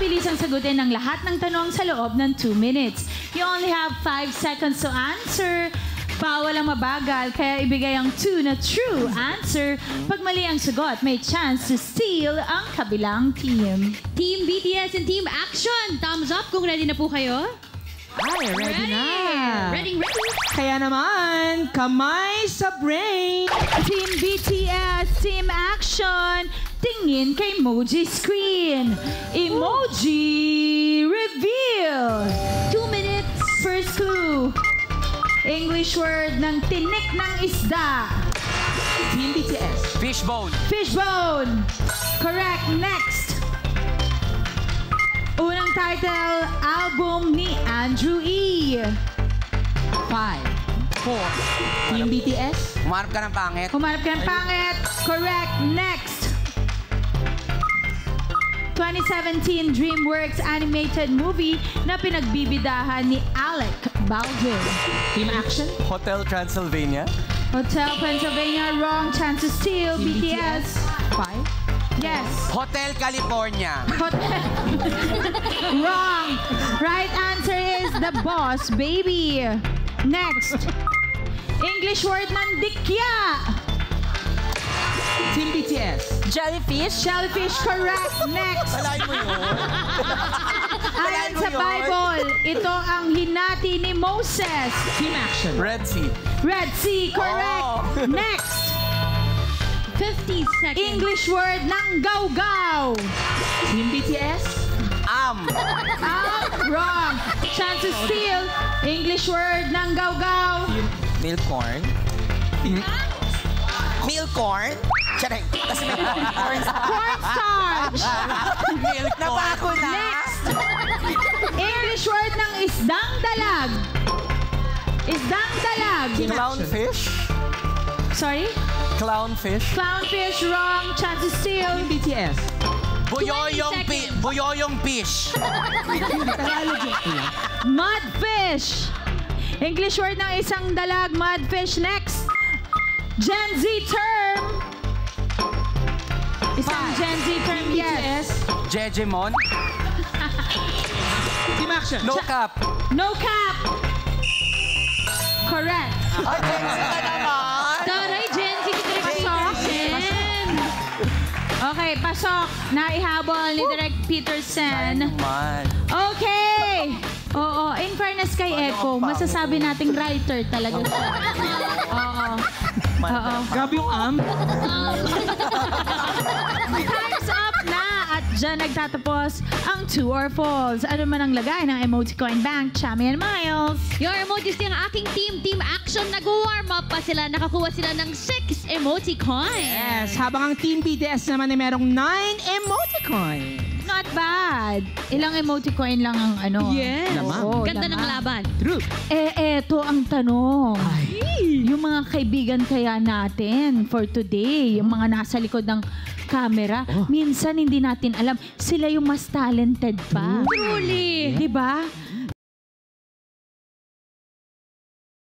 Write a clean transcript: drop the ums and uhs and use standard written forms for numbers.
mabilisang sagutin ang lahat ng tanong sa loob ng 2 minutes. You only have 5 seconds to answer. Bawal ang mabagal, kaya ibigay ang 2 na true answer. Pag mali ang sagot, may chance to steal ang kabilang team. Team BTS and Team Action, thumbs up kung ready na po kayo. Ay, ready na. Ready. Kaya naman, kamay sa brain. Team BTS, Team Action, tingin kay emoji screen. Emoji reveal. 2 minutes. First clue. English word ng tinik ng isda. Team BTS. Fishbone. Fishbone. Correct. Next. Unang title, album ni Andrew E. 5, 4. Team BTS. Umarap ka ng pangit. Humarap ka ng pangit. Correct. Next. 2017 DreamWorks animated movie na pinagbibidahan ni Alec Baldwin. Team Action. Hotel Transylvania. Hotel Pennsylvania, wrong. Chance to steal. Team BTS. 5. Yes. Hotel California. Hotel. Wrong. Right answer is The Boss Baby. Next. English word ng dikya. Team BTS. Jellyfish. Jellyfish, correct. Next. Alain mo yun. Ayon sa yun. Bible, ito ang hinati ni Moses. Team Action. Red Sea. Red Sea, correct. Oh. Next. 50 seconds. English word ng gaw-gaw. Team BTS. Wrong. Chance to steal. English word ng gaw-gaw. Milk corn. Milk corn? Charing. Kasi may corn sa... Cornstarch. Milk corn. Napako na. Next. English word ng isdang dalag. Isdang dalag. Clownfish. Sorry? Clownfish. Clownfish, wrong. Chance to steal. Team BTS. Buyoyong fish. Mudfish. English word ng isang dalag, mudfish. Next. Gen Z term. Isang Gen Z term, yes. Jejemon. Team Action. No cap. No cap. Correct. Ay, Gen Z ka naman. Taray, Gen Z, kita rin Pasok. Peterson. Okay, pasok. Naihabol ni Direk Peterson. Man. Okay. Oo, in fairness kay Echo, masasabi nating writer talaga siya. Oo. Oo. Grabe yung Time's up na at dyan nagtatapos ang True or False. Ano man ang lagay ng Emoticon Bank, Chami and Miles. Your emojis ng aking Team Action, nag-warm up pa sila. Nakakuha sila ng 6 emoticons. Yes, habang ang Team BTS naman ay merong 9 emoticons. Not bad. Ilang emoticon lang ang ano. Yes. Oo, Ganda ng laban. True. Eto ang tanong. Yung mga kaibigan kaya natin for today, yung mga nasa likod ng camera, minsan hindi natin alam, sila yung mas talented pa. Truly. Di ba?